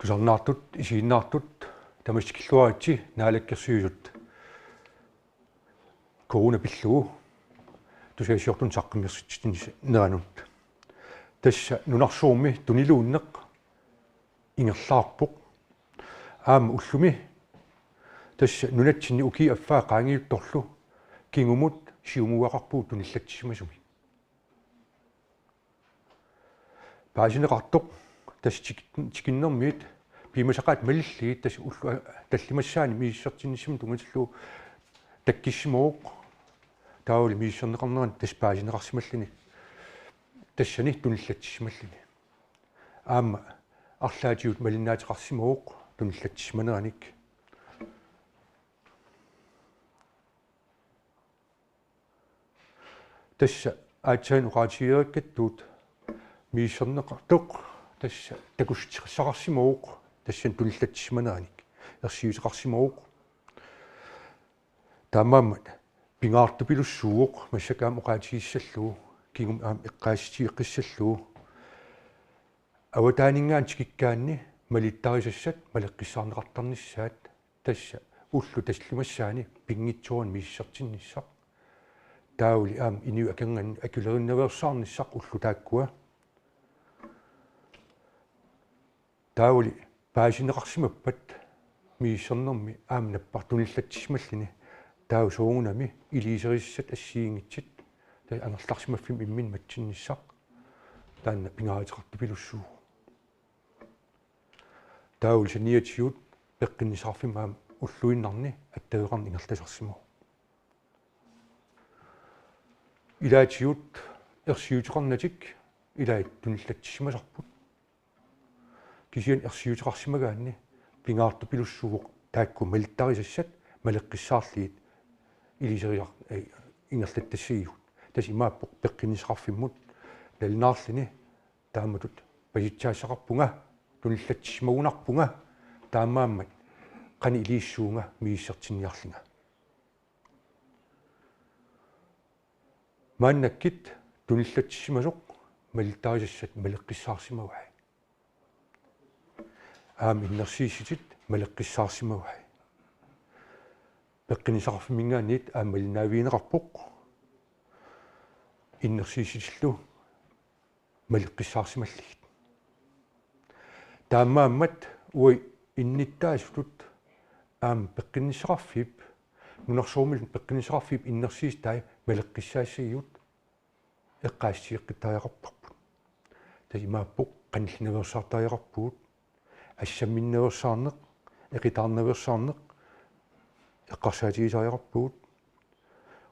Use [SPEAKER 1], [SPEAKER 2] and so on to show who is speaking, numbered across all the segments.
[SPEAKER 1] кисарнаартут исииннаартут тамаскиллуаритси наалаккерсиусут корона пиллугу тусаасиортун саққиммерситситини неранут тасса нунарсуурми тунилууннеқ ингерлаарпоқ аама уллуми тасса нунатсинни уки аффаа qaangiuttorlu кингумут сиумуақарпуу туниллатсимасуми паасинеқартоқ тас чикиннэрмиит пимасақаат малиллигит тас уллу таллимассаани мииссертиннисим тунгатиллу таккиссимооқ таули мииссернеқарнеран тас паасинеқарсималлини тассани туниллатсималлини аама арлаатиут малиннаатеқарсимооқ туниллатсиманераник тасса аатсаан уqaatiераккаттуут мииссернеқартоқ тасса такустиқассақарсимооқ тассан туниллатсиманераник ерсиусеқарсимооқ таамаамат пингаартупилуссууоқ массакаам уqaatiиссаллуу кигум аам эққаасситиеққиссаллуу аватаанингаан тикиккаанни малиттарисассат малеққиссаарнеқартарниссаат тасса уллу таслимассаани пингитсуун мииссертинниссақ таули аам иниу аканган акулеринневерсаарниссақ уллу тааккуа таули паасинеқарсимаппат мииссернэрми аам наппартуниллатсималлини тау суугунами илисериссат ассиингитсит та ангерларсимаффим иммин матсинниссақ таанна пингаатеқартупилуссуу таули саниатиут пеққиннисаарфим аам уллуиннарни аттаеқарни ингертасарсимоо илаатиут ерсиутеқарнатик илаат туниллатсимасарпут кисиан ерсиутеқарсимагаанни пингаартупилуссууоқ таакку малиттарисассат малеққиссаарлиит илисериар ингерлаттассигиут тас имааппоқ пеққиннисақарфиммут налнаарлини тааматут паситсаассақарпунга туниллатсимагунарпунга таамааммат қани илииссуунга мииссертинниарлинга мааннаккит туниллатсимасоқ малиттарисассат малеққиссаарсимаваа аам иннерсииситит малеққиссаарсимаваа пеққинисақарфимингаанниит аам малинаавиинеқарпоқ иннерсииситиллу малеққиссаарсималлигит таамааммат уи инниттаасутут аам пеққиннисақарфип нунарсуумил пеққиннисақарфип иннерсиис тай малеққиссаассагиут эққаассиеққитариақарпарпут тасимааппоқ қаниллиневерсаартариақарпуут ассамминневерсаарнеқ эқитаарневерсаарнеқ эққарсаатигисариақарпуут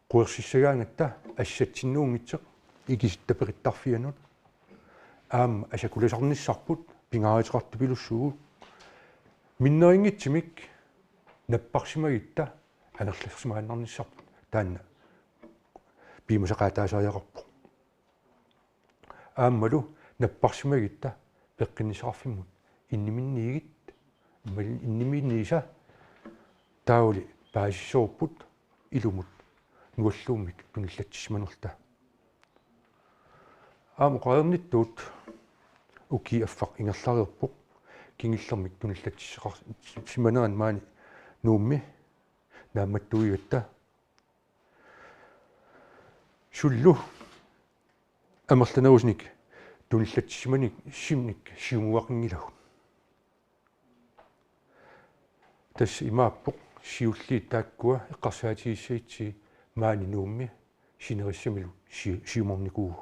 [SPEAKER 1] қуерсиссагаангатта ассатсиннуунгитсеқ игиситтапериттарфианут аама асакуласарниссарпут пингаатеқартупилуссугу миннерингитсимик наппарсимагитта анерлерсимааннарниссарпут таанна пимусақаатаасариақарпу ааммалу наппарсимагитта пеққиннисақарфиммут инниминниигит инниминнииса таули паасиссууппут илумут нуаллууммик туниллатсиманерта аама qaernittуут уки аффақ ингерлариерпоқ кингиллэрмик туниллатсиманеран маани нуумми наамматтуигатта суллу амерланерусник туниллатсиманик симник сиумуақингилагу тас имааппоқ сиулли тааккуа эққарсаатигиссаитси маани нуумми синериссамилу сиуморникуу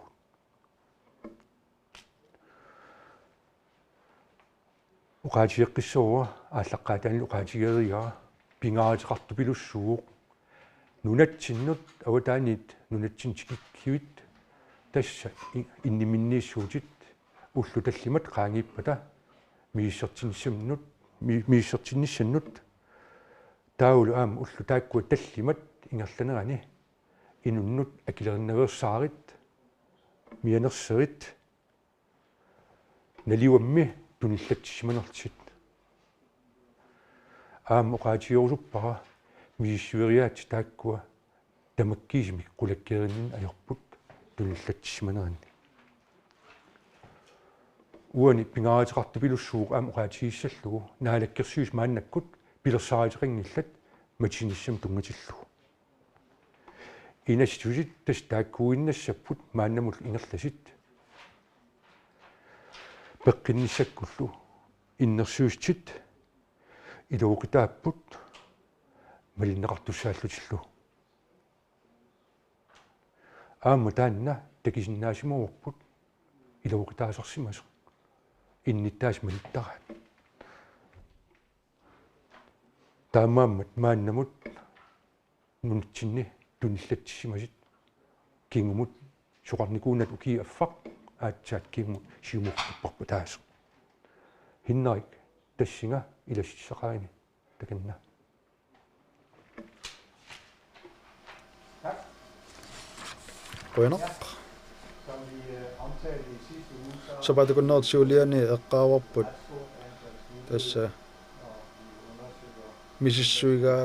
[SPEAKER 1] уqaatiеққиссоруа ааллаққаатаани уqaатигериаа пингаатеқартупилуссууоқ нунатсиннут аватаанит нунатсин тикиккиуит тасса инниминнииссуутит уллу таллимат qaangiippata мииссертинниссамнут мииссертинниссаннут таулу аама уллу тааккуа таллимат ингерланерани инуннут акилеринневерсаарит мианерсерит налиуамми туниллатсиманертит аама уqaatiорусуппара мииссуериаати тааккуа тамаккиисимик qulakkeerinnin ajorput туниллатсиманерани uani pingaatiqartupilussuuq am uqaatigissallugu naalakkersuus maannakkut pilersaariterinnillat matinissam tungatillugu inastusit tas taakkuinnassapпут мааннамул ингерласит пеққинниссаккуллу иннерсуустит илууқитааппут малиннеқартуссааллутиллу аама таанна такисиннаасимуорпут илууқитаасерсимасо инниттаас малиттараат таамааммат мааннамут нунитсинни туниллатсимасит кингумут соқарникуунат уки аффақ аатсаат кингумут сиумуққарпарпу таасо хиннарик тассинга илассисақаани таканна
[SPEAKER 2] Bueno. Så var det kun noget Juliane eqqaawarput tassa misissuiga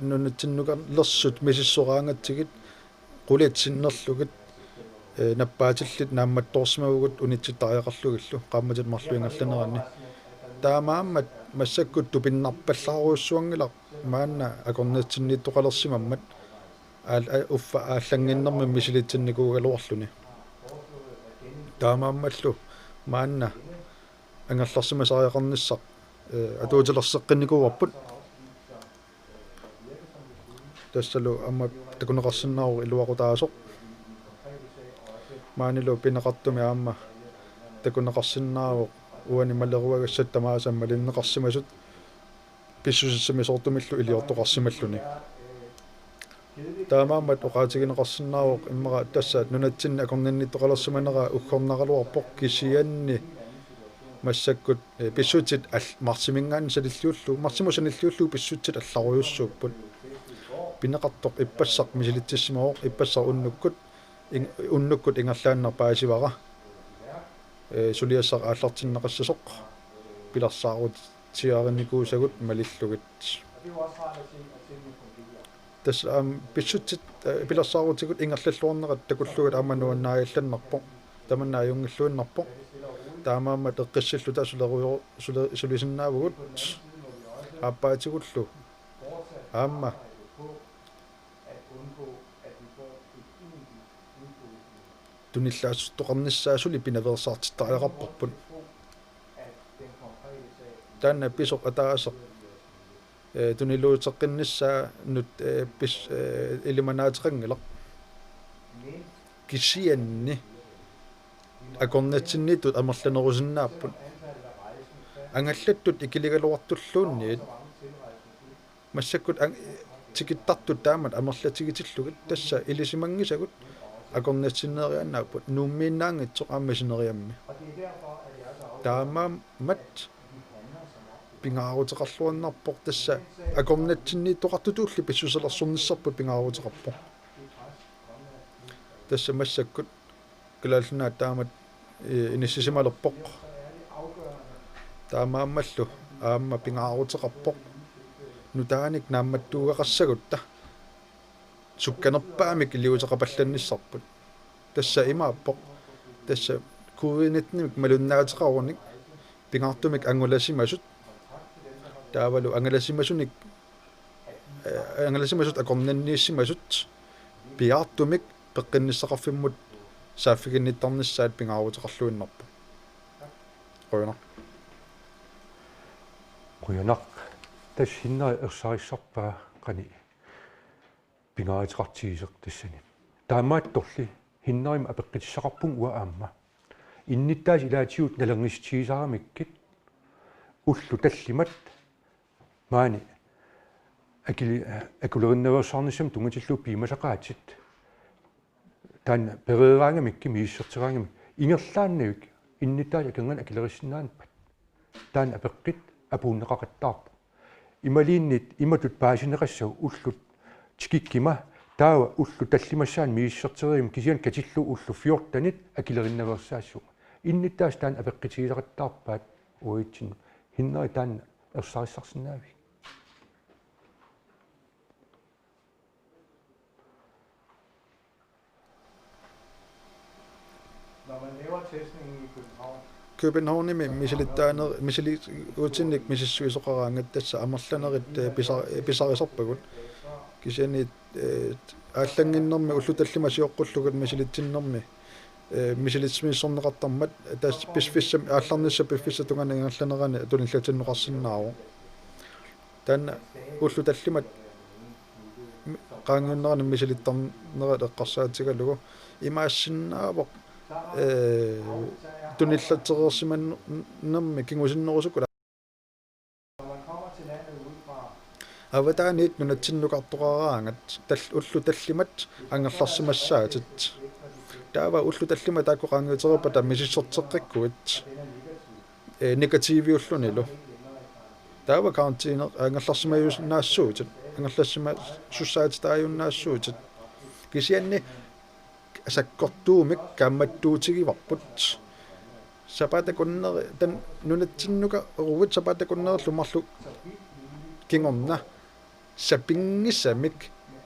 [SPEAKER 2] nunutsinnuka lersut misissoraangatsigit quliatsinnerlugit nappaatillit naammattoorsimagugut unitsitariaqarlugillu qaammatit marluingallanerani taamaammat massakkut tupinnarpallaruussuangila maanna akorniatsinniittoqalersimammat uffa aallanginnermi misilitsinnikууgaluarluni taamaammallu maanna angerlarsimasariaqarnissaq atuutilerseqqinikuuarput tassalu amma takuneqarsinnaaru iluaqutaasoq maanilu pineqartumi aamma takuneqarsinnaaru uani maleruagassat tamaasamma linneqarsimasut pissusissamisortumillu iliortoqarsimalluni таамааммат оqaатигинеқарсинааруq иммара тассаат нунатсинни акорнинниттоқалерсиманера уггорнақалуарпоқ кисианни массаккут писсутит марсимингаани салиллууллу марсимусаниллууллу писсутит алларуйуссууппут пинеқартоқ иппассақ мисилитсиссимаоқ иппассар уннуккут ингерлааннер паасивара сулиассақ ааллартиннеқассасоқ пиларсаарут тиаринникуусагут малиллугит тас писсутит пиларсаарутигут ингерллуорнерат такуллугат аамануаннааилланнарпо таманнааюнгиллуиннарпо таамааммат эққиссиллу тасулеруйо сулисиннаавгут ааппаатигуллу аама туниллаассуттоқарниссаасули пинаверсаартиттариақарпарпут таанна писоқ атаасеқ тунилуутеққиннссаа нут пис илиманаатерангилақ кисианни акорнатсиннитут амерланерусиннааппут ангаллаттут икилигалуартуллуунниит массаккут тикиттартут таамат амерлатигитиллугит тасса илисимангисагут акорнатсиннерианнааппут нууммииннаангитсоқ ааммасинериамми таамаам мат пингаарутеқарлуаннарпоқ тасса акорнатсиннииттоқартутуулли писсусалерсорниссарпут пингаарутеқарпо тасса массаккут калааллунаат таамат иниссисималерпоқ таамааммаллу аама пингаарутеқарпоқ нутааник наамматтуугақассагутта сукканерпаамик илиутеқапалланниссарпут тасса имааппоқ тасса COVID-19 малуннаатеқарник пингаартумик ангуласимасут таавалу ангаласимасуник ангаласимасут акорнаннииссимасут пиартумик пеққинниссақарфиммут сааффигинниттарниссаат пингаарутеқарлуиннарпу
[SPEAKER 1] қуянақ тас хиннаа ерсарissarpaa қани пингаарутеқартигисеқ тассани таамаатторли хиннарима апеққитиссақарпун уа аама инниттаас илаатиут налернистигисарамиккит уллу таллимат маани акулериннаверсаарнissam тунгатиллуу пимасақаатит таан перераангамикки мииссертераангами ингерлааннавик инниттаа аканган акилериссинаанпат таан апеққит апууннеқақаттаарпу ималииннит иматут паасинеқассау уллут тикиккима таава уллу таллимассаан мииссертериим кисиан катиллу уллу фиортанит акилериннаверсаассу инниттаас таан апеққитигисақаттаарпаат уитсин хиннери таан ерсарissarsinnaavik
[SPEAKER 3] Når man laver testningen i København,
[SPEAKER 2] Københavnimi misili utinnik misissuisoqaraangat tassa amerlanerit pisarisorpagut kisiani ааллангиннэрми уллуталлима сиоққуллугут мисилитсиннэрми мисилитсмиссорнеқартармат тас писфиссам аалларнисса пиффиссатунгана ингерланерани туниллатиннеқарсинаару таанна уллуталлимат qaangiunnerani misilittарнерат эққарсаатигалугу имаассиннаавоқ туниллатерерсиманнэрми кингусиннерусуку аватаанит нунатсиннукартоқараангат тал уллуталлимат ангерларсимассаатит таава уллуталлима таакку qaangiuтерерпата мисиссортеққиккуит негативиуллунилу таава каунтинер ангерларсимаюнаассуутит ангерлассима суссаатитааюннаассуутит кисианни асаккортуумик камматтуутигиварпут сапатакуннери тан нунатсиннука рувит сапатакуннерерлу марлу кингорна сапингиссамик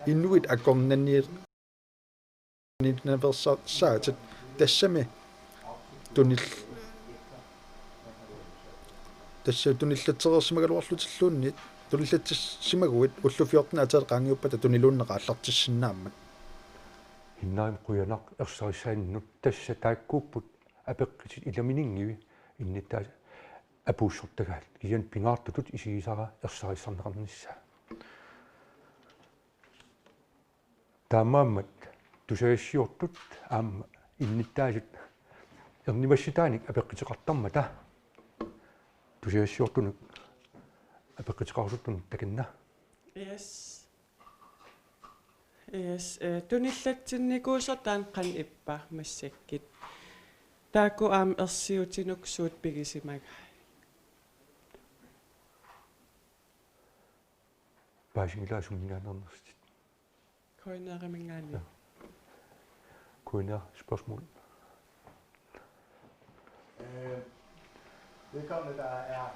[SPEAKER 2] инуит акорнанниит нитнаверсаатит тассами тунил тасса туниллатерерсимагалуарлутиллуунниит туниллатсимагуит уллуфиортна атаал qaangiuppata тунилууннеqa аллартиссиннааммат
[SPEAKER 1] иннаим куянақ ерсарисааннут тасса тааккууппут апеққисит иламинингиви иннитаа апууссортагаат киан пингаартутут исигисара ерсарissarneqarnissa таамааммат тусаиссиортут аама инниттаасут ернимасситааник апеққитеқартармата тусаиссиортунук апеққитеқарсуттунут такинна
[SPEAKER 3] Yes, tunillatsinnikуусертаан qan ippa massakkit taakku aam ersiutinuksuut pigisimaga
[SPEAKER 1] baasingilaasunningaanernерсит
[SPEAKER 3] koinaarimингаани
[SPEAKER 1] kuina spørgsmål
[SPEAKER 4] vedkommende der er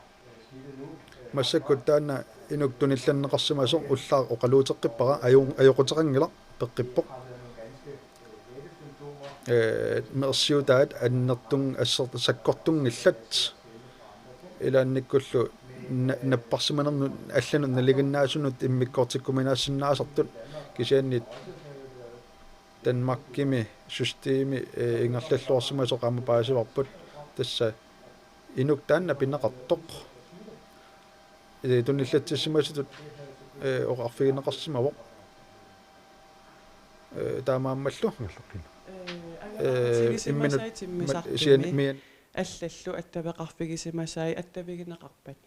[SPEAKER 4] smittet nu
[SPEAKER 2] массаккут таана инук тунилланнеқарсимасо уллаа оқалуутеққиппара аёқутеқангила пеққиппоқ мерсиутаат аннертун ассерт саккортунгиллат илаанниккуллу наппарсиманерну аллану налигиннаасунут иммиккортиккуминаассиннаасартут кисианнит Danmarkimi systemi ингерллуарсимасо qaama paasivarput tassa inuk taanna pinneqartoq tunnillatsissimasutut oqarfigineqarsimavoq таамааммаллу
[SPEAKER 3] имминут аллаллу аттавеқарфигисимасаи аттавигинеқарпат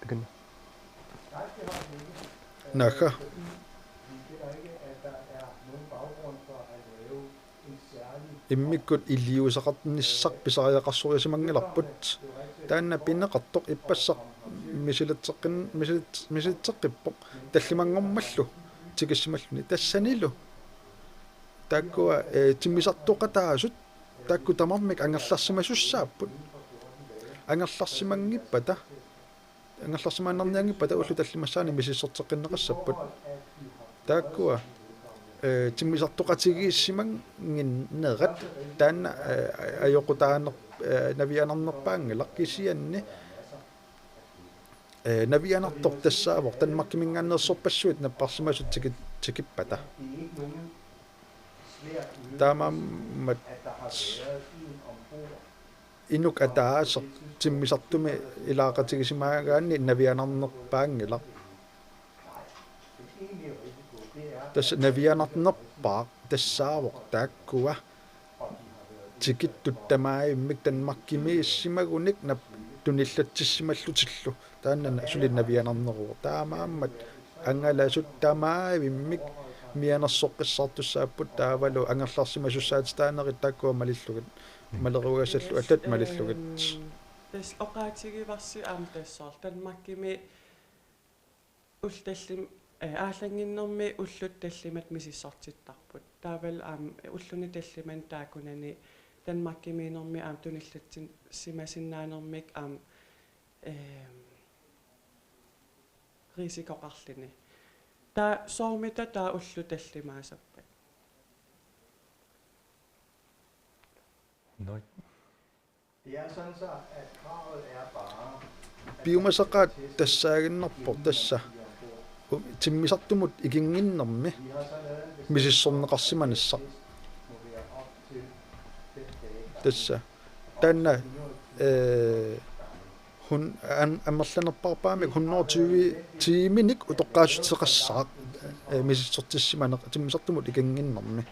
[SPEAKER 1] такинна
[SPEAKER 2] наха иммиккут илиусақартниссақ писариақарсуриасимангиларпут таанна пиннеқартоқ иппассақ мисилитсеққиппоқ таллимангормаллу тикиссималлуни тассанилу тааккуа тиммисартоқатаасут таакку тамармик ангерларсимасуссааппут ангерларсимангиппата ангерларсимааннарниангиппата уллу таллимассаани мисиссортеққиннеқассаппут тааккуа тиммисартоқатигииссимангиннерат таанна аёқутаанер навианарнерпаангила кисианни навианартор тассаавор танмаккимингааннерсорпассуит наппарсимасут тикиппата таамааммат инук атаасер тиммисартуми илаақатигисимаагаанни навианарнерпаангила тас навианарнерпаа тассаавоқ тааккуа тикиттуттамаиммик танмаккимииссимагуник нап туниллатсиссималлутиллу таанна сулин навианарнеруу таамааммат ангаласут тамаавиммик мианерсоққиссартуссааппут таавалу ангерларсимасуссаати таанерит тааккуа малиллугит малеругасаллу аллат малиллугит
[SPEAKER 3] тас оқаатигиварси аам тассоор танмаккими улталлим ааллангиннэрми уллут таллимат мисиссартиттарпут таавал аам уллуни таллиман таакунани танмаккимиинерми аам туниллатсин симасиннаанермик аам risikoqarlini taa soormita taa ullu tallimaasappat
[SPEAKER 1] Nej.
[SPEAKER 4] Det er sådan så, at kravet er bare,
[SPEAKER 2] Biomasaqaat tassaaginnerpo tassa timmisartumut ikinginnermi
[SPEAKER 4] vi har så lavet en bestemt
[SPEAKER 2] misissorneqarsimanissaq
[SPEAKER 4] må være op til 5 dage.
[SPEAKER 2] tassa taanna hun ammerlanerparpaamik 120 tiiminik utoqqaasutseqassaq misissortissimaneq timmisartumut ikinginnermi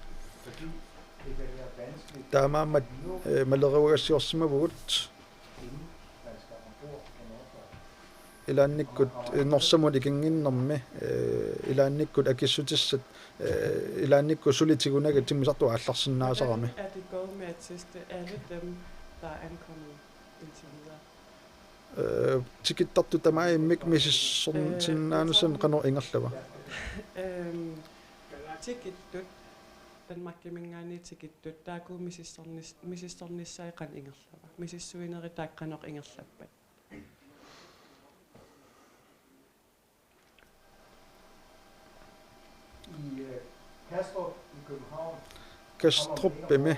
[SPEAKER 4] Fordi det kan være vanskeligt,
[SPEAKER 2] taamaammat maleriugassiorsimavugut
[SPEAKER 4] inden man skal ombord på Nordsøen.
[SPEAKER 2] ilaannikkut norsamut ikinginnermi ilaannikkut akissutissat ilaannikku sulitigunaga timmisartu aallarsinnaasarami
[SPEAKER 3] er det gået med at teste alle dem der er ankommet indtil videre
[SPEAKER 2] tikittartu tamaaimik misissortinnaanussan qanor ingerlava
[SPEAKER 3] tikittut Danmarkkimingaani tikittut taaku misissornissaiqan ingerlava misissuineri taaqqanoq ingerlappat
[SPEAKER 4] I Kastrup i København
[SPEAKER 2] kastruppimi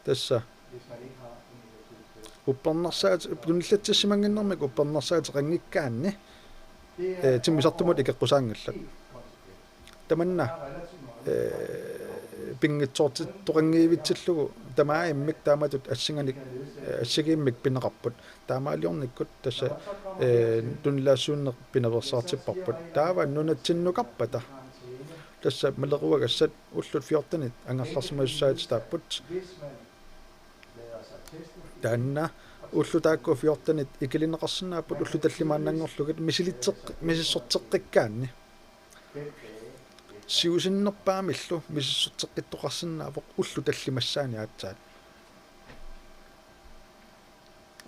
[SPEAKER 2] tassa
[SPEAKER 4] hvis man ikke har en negativ test.
[SPEAKER 2] upparnarsaat tunillatsassimanginnermik upparnarsaat qangikkaanni timmisartumut ikaqqusaangallat
[SPEAKER 4] Helt konsekvent.
[SPEAKER 2] tamanna
[SPEAKER 4] Der er relativt meget.
[SPEAKER 2] pingitsoortit toqangiivitsillugu tamaaimik taamatut assinganik assigiimmik pineqarput taamaaliornikkut tassa tunilaassууннеq pineversaartipparput taava nunatsinnukarpata tassa maleruagassat ullut 14 angerlarsimasussaat taapput
[SPEAKER 4] Hvis man lader sig teste,
[SPEAKER 2] taanna ullu taakku 14 ikilineqarsinnaaput ullu tallimaannangorlugut misissorteqqikkaanni
[SPEAKER 4] 5 dage
[SPEAKER 2] siusinnerpaamillu misissorteqqittoqarsinnaavoq ullu tallimassaani aatsaat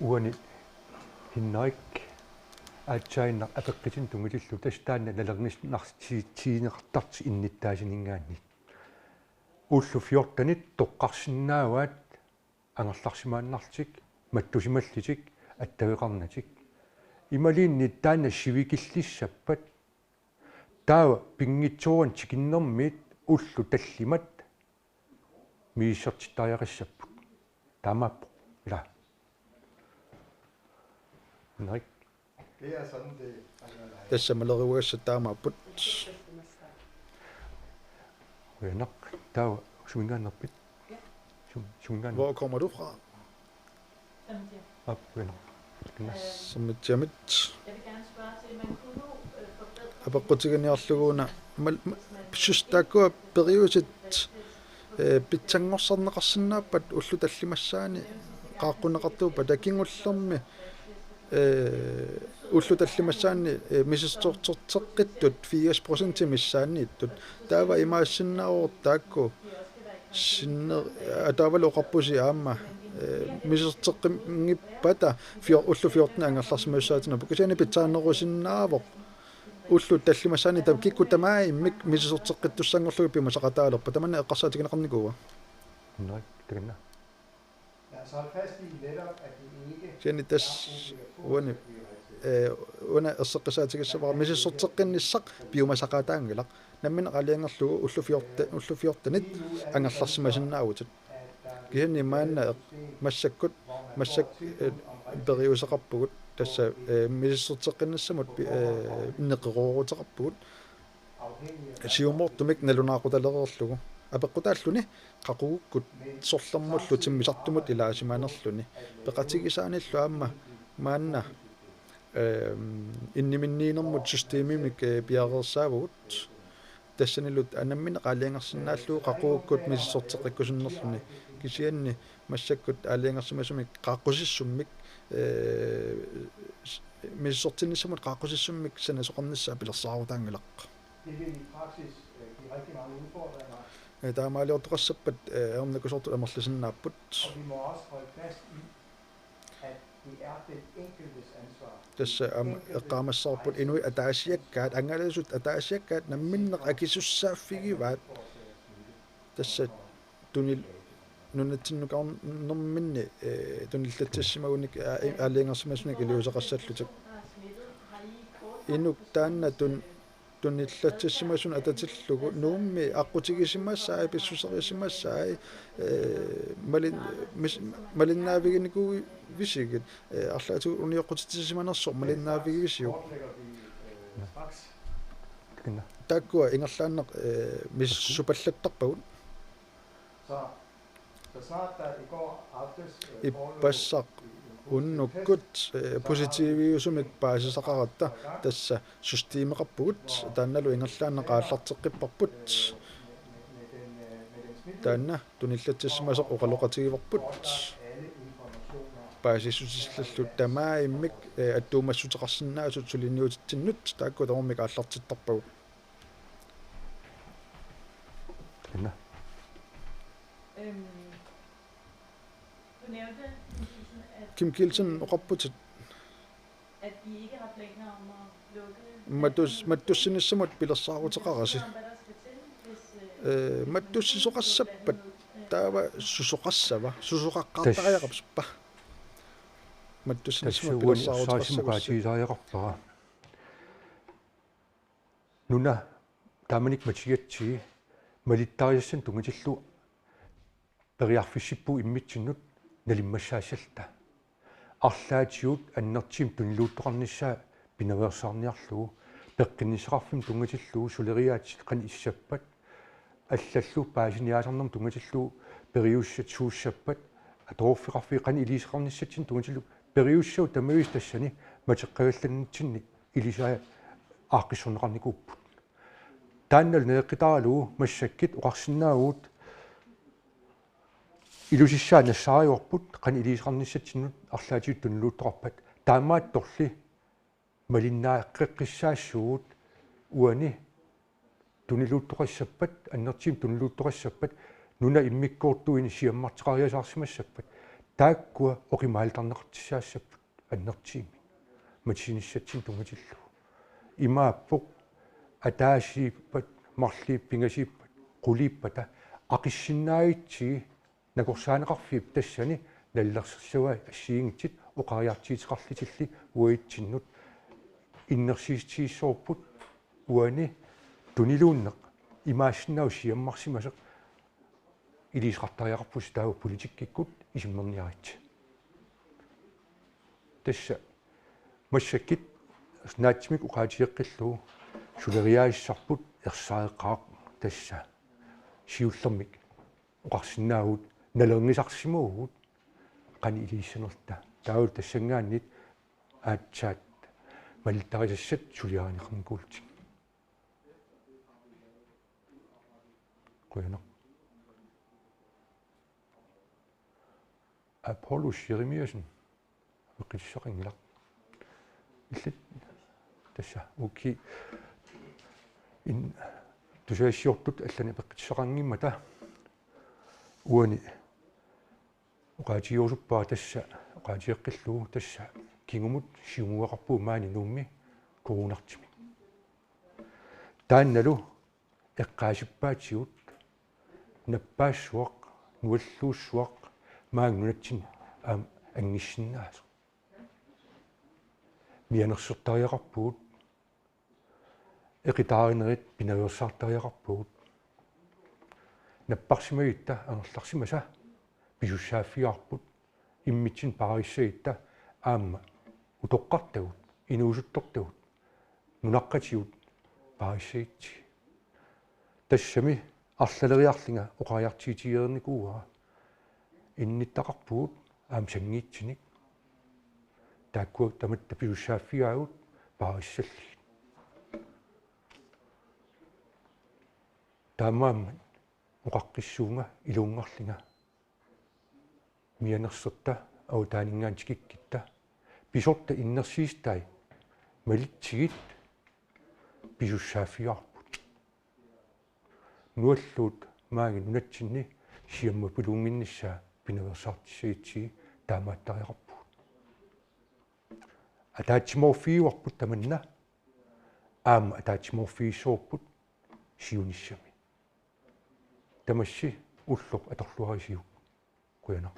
[SPEAKER 1] Uani hinnaik aatsainna apeqqisin tungilillu tastaanna nalernisnartiineqartarti innittaasiningaanni ullu 14 toqqarsinnaavaat angerlarsimaannartik mattusimallitik attaviqarnatik imaliinni taanna sivikillissappat taava pingitsuuran tikinnermiit ullu tallimat miissertittariaqissapput taamaappo la nej
[SPEAKER 4] Det er sådan, det er.
[SPEAKER 2] tassa maleruagassat taamaapput
[SPEAKER 1] uyanaq taava suingaannerpit suingaan
[SPEAKER 2] hvor kommer du fra
[SPEAKER 1] op uyanaq
[SPEAKER 2] sammitjamit
[SPEAKER 5] Jeg vil gerne spørge til, man kunne nu forbedre
[SPEAKER 2] апеққутиганиарлугуна писсустааккуа периусит питсангорсарнеқарсинааппат уллу таллимассаани qaaqquneqartuupa takingullermi уллу таллимассаани мисисторторteqqittut 80% миссааннииттут таава имаассиннааруут таакку синне атаавал оқарпуси аама мисистерteqqiнгиппата уллу 14 ангерларсимассаатина пукисаани питсааннерусиннаавоқ уллу таллимассаани там кикку тамааиммик мисисорteqqitussanngorlugu пимасақатаалерпа таманна эққарсаатигинеқарникуа
[SPEAKER 1] nej takanna
[SPEAKER 4] Ja, så hold fast i netop, at det ikke
[SPEAKER 2] сиани тас уани уна ерсеққисаатигиссавара мисисорteqqinnissaq пиумасақатаангилақ наммина қалиангерлугу уллу 14 ангерларсимасиннаавутут кианни маанна массаккут массак периусеқарпугут тасса мисисорteqqinnissамут иннеқируурутеқарпугут сиумортумик налунаақуталереерлугу апеққутааллуни қақугуккут сорлэрмуллу тиммисартумут илаасимаанерлуни пеқатигисааниллу аама маанна инниминниинермут системимик пиареерсаавгут тассанилут анаммина qaaliangersinnaalluu qaqugukut misissorteqqikusиннерлуни кисианни массаккут аалиангерсимасумик qaqqusissummik misissortinnissамут qaqqusissummik санасоқарнissaa пилерсаарутаангилақ
[SPEAKER 4] det vil i praksis give rigtig mange udfordringer,
[SPEAKER 2] таамаалиортоқассаппат ернакусорту амерлисиннааппут
[SPEAKER 4] og vi må også holde fast i, at det er den enkeltes ansvar.
[SPEAKER 2] тасса эққаамассаарпут инуи атаасиаккаат ангаласут атаасиаккаат намминнеқ акисуссааффигиваат тасса тунил нунатсиннукаарнэрминни туниллатсассимагуник аалиангерсимасуник илиусеқассааллутак
[SPEAKER 5] har smittet. Har I
[SPEAKER 2] inuk taanna tunnillatsissimasun atatillugu nuummi aqutigisimassaai pissuserissimassaai malinnaaviginiku visigit arlaatu uniоqutitissimanersoq malinnaavigivisiu
[SPEAKER 1] Kinna.
[SPEAKER 2] taakkua ingerlaanneq missupallattarpagut
[SPEAKER 4] Så snart der i går aftes
[SPEAKER 2] ippassaq unnukkut positiiviusumik paasisaqaratta tassa systeemeqarpugut taannalu ingerlaanneqaallarteqqipparput taanna tunillatsissimasoq uqaloqatigivarput paasissutislallu tamaa'immik attuumassutеқарсинаасут сулинниутитсиннут таакку тормик ааллартиттарпагу
[SPEAKER 1] Kinna.
[SPEAKER 5] Du nævnte,
[SPEAKER 2] Kim Kielsen oqarputit
[SPEAKER 5] at I ikke har planer om at lukke...
[SPEAKER 2] mattussinnissamut pilersaaruteqarasi
[SPEAKER 5] Hvad der skal til, hvis...
[SPEAKER 2] mattussisoqassappat taava susoqassava susoqaqqaartariaqapspa mattussinnissamut
[SPEAKER 1] Tassuun
[SPEAKER 2] pilersaaruteqassavus
[SPEAKER 1] saasimuqaatiisaajarpara. Nuna taamanik matigatsi malittariassan tungatillu periarfissippu immitsinnut nalimmassaasalta. Arlaatiut annertim tunluuttoqarnissaa pinaversaarniarlugu peqqinnisaqarfim tungatillu suleriaat qan issappat аллаллу паасиниаасарнэрм тунгатиллу периуссат сууссаппат аторфиқарфи қани илисеқарниссатсин тунгатиллу периуссау тамавис тассани матеққавалланнитсинни илисаа ааққиссорнеқарникууппут тааннал неэққитаралуу массаккит оқарсинаагуут илусиссаа нассаариуарпут қани илисеқарниссатсиннут арлаатиут тунлуутторпат таамаат торли малиннааққиққиссаассуут уани тунилуутторассаппат аннертим тунилуутторассаппат нуна иммиккууртуини сиаммартеқариасаарсимассаппат тааккуа оқимаалтарнеқартиссаассаппут аннертими матисиниссатсин тунгатиллу имааппоқ атаасииппат марлииппингасииппат қулииппата ақиссиннаавитсиги накорсаанеқарфиип тассани наллерсерсуа ассиингитсит оқариартиитеқарлитилли уаитсиннут иннерсиистииссоорпут уани тунилууннеқ имаассиннау сиаммарсимасеқ илисеқартариақарпус таау политиккиккут исиммерниаритси тасса массаккит снаатсимик уқаатиеққиллуу сулериааиссарпут ерсаеққаақ тасса сиуллермик уқарсинаагут налернисарсимуугут қани илиссанерта таау тассангааннит аатсаат малиттарисассат сулиааниқарникуултик Grønner. Apollo Jeremiasen qissaqinglaq illat tassa uki in tusaasiortut allani peqqissaqangimmata uani uqaatiusuppaa tassa uqaatieqqilluu tassa kingumut siumuaqarpuu maani nuummi korunartimi taannalu eqqaasippaatigut наппаассуақ нуаллуuссуақ маангунатсин аам ангиссиннаас мианерсертариақарпуут эқитааринерит пинаверсаартариақарпуут наппарсимагитта ангерларсимаса писуссааффиаарпут иммитсин париссагитта аама утоққартагут инуусуттортагут нунаққатиут париссагитси тассами арлалериарлинга оқариартиитигерникууа инниттақарпуут аам сангиитсиник тааккуак таматта пиуссааффиаагут паариссалли таамаам оқаққиссуунга илунгарлинга мианерсерта аутаанингаантикиккитта писорта иннерсиистай малитсигит пиуссааффиаар нуаллуут maaги нунатсинни сиамма пулунгиннссаа пинаверсаартиссагитсиги таамааттариақарпут атаатсиморфиуарпут таманна аама атаатсиморфииссоорпут сиуниссами тамасси уллоқ аторлуарисиу куяна